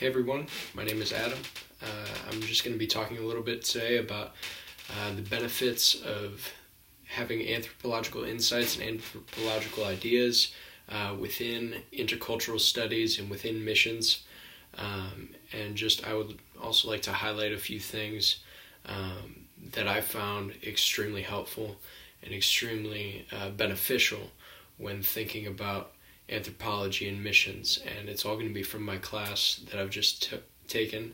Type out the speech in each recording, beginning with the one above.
Hey everyone, my name is Adam. I'm just going to be talking a little bit today about the benefits of having anthropological insights and anthropological ideas within intercultural studies and within missions. I would also like to highlight a few things that I found extremely helpful and extremely beneficial when thinking about anthropology and missions, and it's all going to be from my class that I've just taken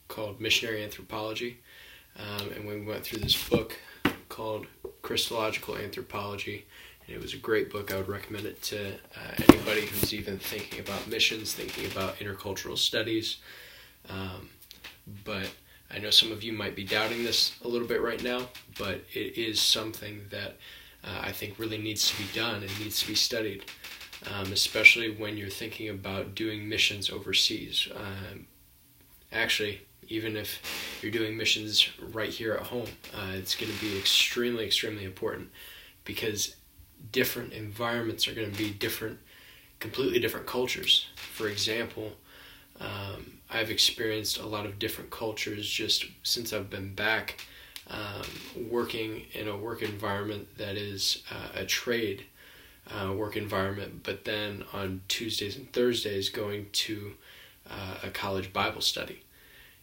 called Missionary Anthropology, and we went through this book called Christological Anthropology, and it was a great book. I would recommend it to anybody who's even thinking about missions, thinking about intercultural studies, but I know some of you might be doubting this a little bit right now, but it is something that I think really needs to be done and needs to be studied, especially when you're thinking about doing missions overseas. Actually, even if you're doing missions right here at home, it's going to be extremely, extremely important because different environments are going to be completely different cultures. For example, I've experienced a lot of different cultures just since I've been back working in a work environment that is a trade work environment, but then on Tuesdays and Thursdays going to a college Bible study.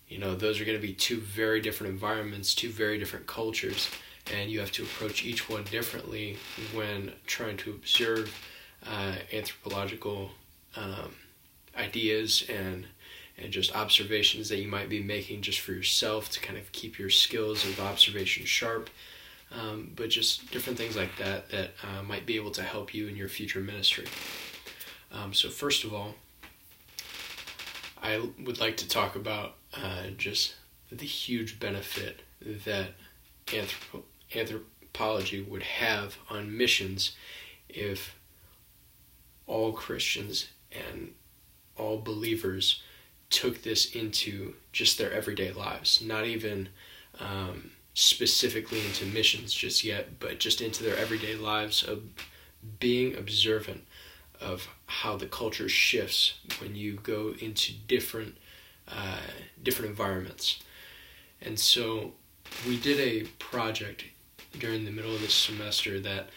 You know, those are going to be two very different environments, two very different cultures, and you have to approach each one differently when trying to observe anthropological ideas and just observations that you might be making just for yourself to kind of keep your skills of observation sharp, but just different things like that might be able to help you in your future ministry. So first of all, I would like to talk about just the huge benefit that anthropology would have on missions if all Christians and all believers took this into just their everyday lives, not even specifically into missions just yet, but just into their everyday lives of being observant of how the culture shifts when you go into different environments. And so we did a project during the middle of this semester that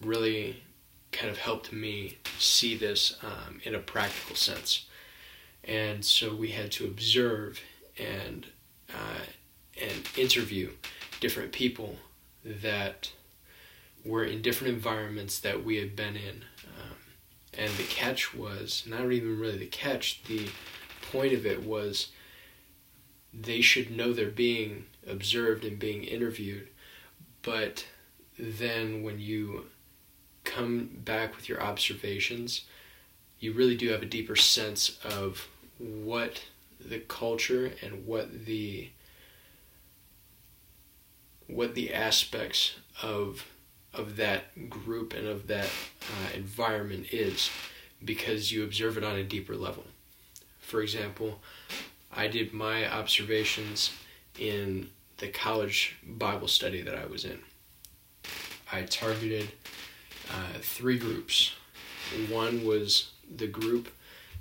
really kind of helped me see this in a practical sense. And so we had to observe and interview different people that were in different environments that we had been in. And the catch was, not even really the catch, the point of it was they should know they're being observed and being interviewed, but then when you come back with your observations, you really do have a deeper sense of what the culture and what the aspects of that group and of that environment is, because you observe it on a deeper level. For example, I did my observations in the college Bible study that I was in. I targeted 3 groups. One was the group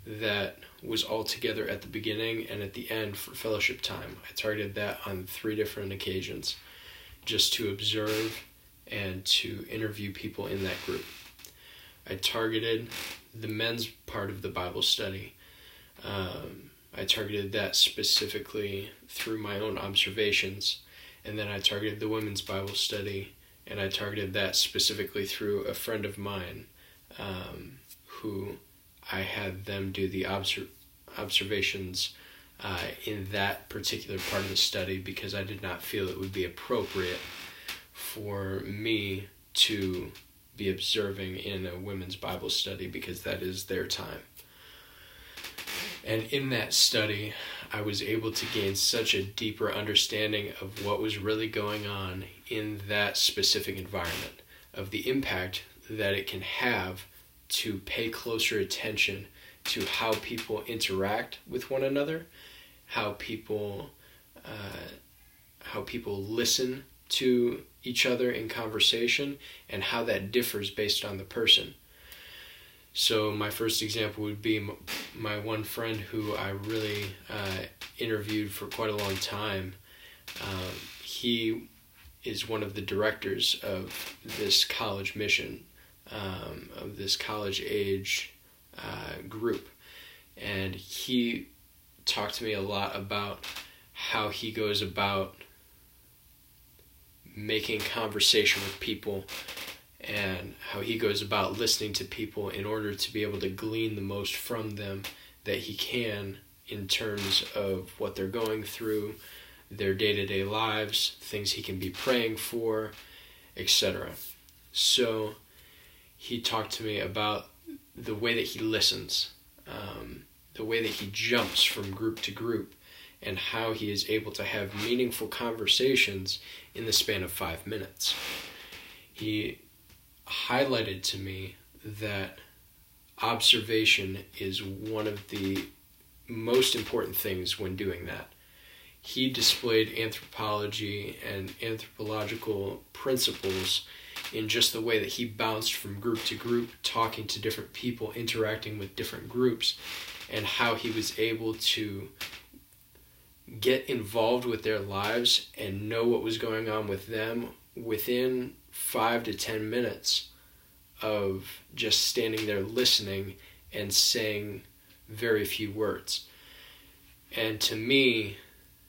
that was all together at the beginning and at the end for fellowship time. I targeted that on 3 different occasions just to observe and to interview people in that group. I targeted the men's part of the Bible study. I targeted that specifically through my own observations, and then I targeted the women's Bible study, and I targeted that specifically through a friend of mine who I had them do the observations in that particular part of the study because I did not feel it would be appropriate for me to be observing in a women's Bible study because that is their time. And in that study, I was able to gain such a deeper understanding of what was really going on in that specific environment, of the impact that it can have to pay closer attention to how people interact with one another, how people listen to each other in conversation, and how that differs based on the person. So my first example would be my one friend who I really interviewed for quite a long time, he is one of the directors of this college mission, of this college age group. And he talked to me a lot about how he goes about making conversation with people and how he goes about listening to people in order to be able to glean the most from them that he can in terms of what they're going through, their day-to-day lives, things he can be praying for, etc. So he talked to me about the way that he listens, the way that he jumps from group to group, and how he is able to have meaningful conversations in the span of 5 minutes. He highlighted to me that observation is one of the most important things when doing that. He displayed anthropology and anthropological principles in just the way that he bounced from group to group, talking to different people, interacting with different groups, and how he was able to get involved with their lives and know what was going on with them within 5 to 10 minutes of just standing there listening and saying very few words. And to me,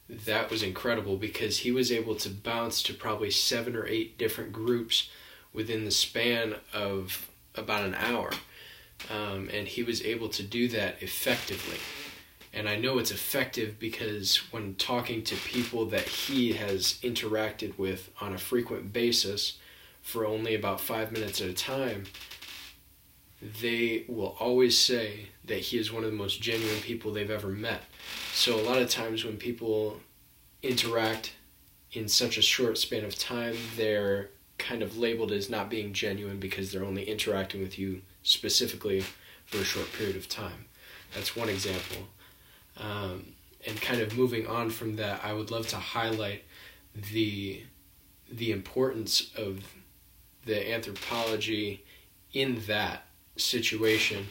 that was incredible because he was able to bounce to probably 7 or 8 different groups within the span of about an hour. And he was able to do that effectively. And I know it's effective because when talking to people that he has interacted with on a frequent basis for only about 5 minutes at a time, they will always say that he is one of the most genuine people they've ever met. So a lot of times when people interact in such a short span of time, they're kind of labeled as not being genuine because they're only interacting with you specifically for a short period of time. That's one example. And kind of moving on from that, I would love to highlight the importance of the anthropology in that situation,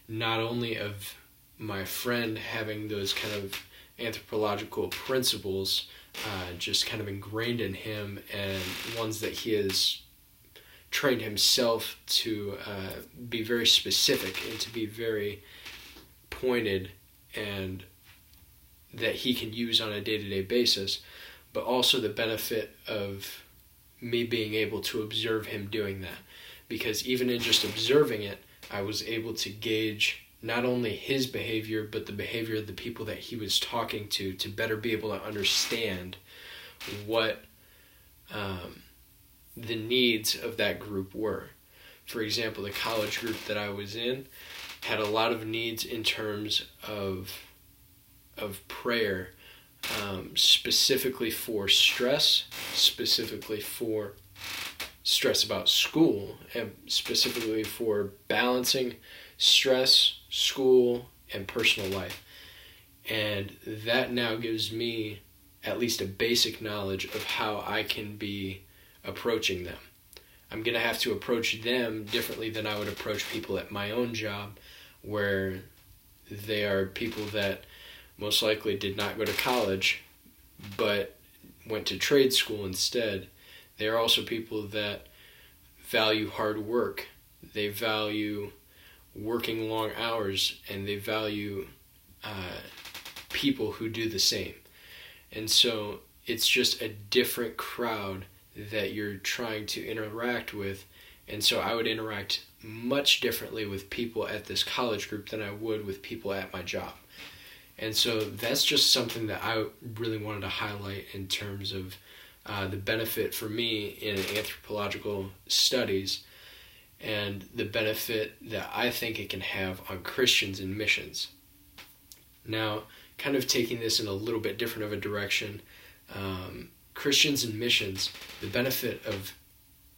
not only of my friend having those kind of anthropological principles just kind of ingrained in him and ones that he has trained himself to be very specific and to be very pointed and that he can use on a day-to-day basis, but also the benefit of me being able to observe him doing that. Because even in just observing it, I was able to gauge not only his behavior, but the behavior of the people that he was talking to better be able to understand what the needs of that group were. For example, the college group that I was in had a lot of needs in terms of prayer, specifically for stress, specifically for stress about school, and specifically for balancing stress, school, and personal life. And that now gives me at least a basic knowledge of how I can be approaching them. I'm going to have to approach them differently than I would approach people at my own job, where they are people that most likely did not go to college, but went to trade school instead. They are also people that value hard work. They value working long hours, and they value people who do the same. And so it's just a different crowd that you're trying to interact with. And so I would interact much differently with people at this college group than I would with people at my job. And so that's just something that I really wanted to highlight in terms of the benefit for me in anthropological studies and the benefit that I think it can have on Christians in missions. Now, kind of taking this in a little bit different of a direction, Christians in missions, the benefit of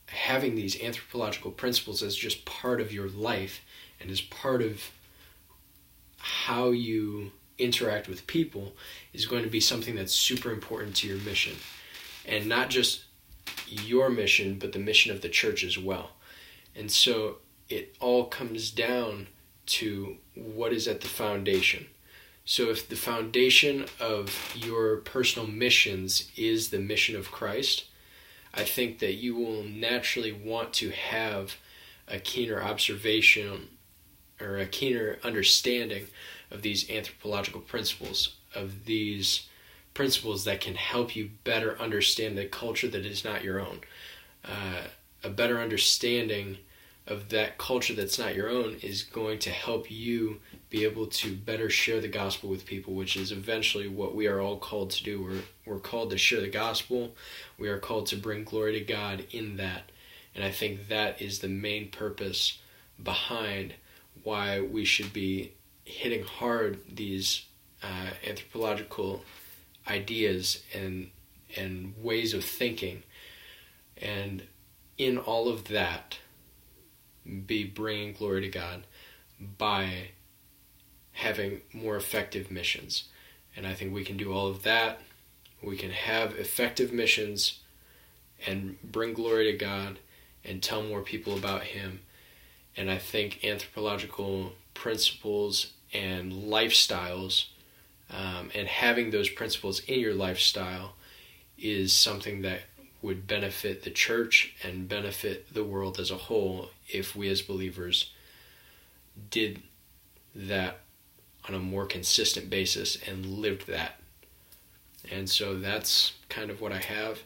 having these anthropological principles as just part of your life and as part of how you interact with people is going to be something that's super important to your mission. And not just your mission, but the mission of the church as well. And so it all comes down to what is at the foundation. So if the foundation of your personal missions is the mission of Christ, I think that you will naturally want to have a keener observation or a keener understanding of these anthropological principles, of these principles that can help you better understand the culture that is not your own. A better understanding of that culture that's not your own is going to help you be able to better share the gospel with people, which is eventually what we are all called to do. We're called to share the gospel. We are called to bring glory to God in that. And I think that is the main purpose behind why we should be hitting hard these anthropological ideas and ways of thinking. And in all of that, be bringing glory to God by having more effective missions. And I think we can do all of that. We can have effective missions and bring glory to God and tell more people about Him. And I think anthropological principles and lifestyles, and having those principles in your lifestyle is something that would benefit the church and benefit the world as a whole if we as believers did that on a more consistent basis and lived that. And so that's kind of what I have,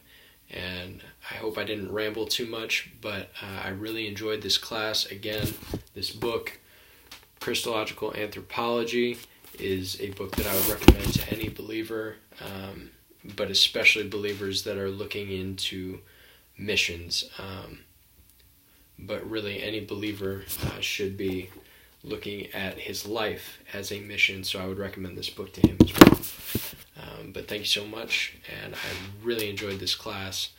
and I hope I didn't ramble too much, but I really enjoyed this class. Again, this book, Christological Anthropology, is a book that I would recommend to any believer, but especially believers that are looking into missions. But really any believer should be looking at his life as a mission, so I would recommend this book to him as well. But thank you so much, and I really enjoyed this class.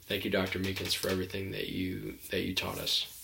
Thank you, Dr. Meekins, for everything that you taught us.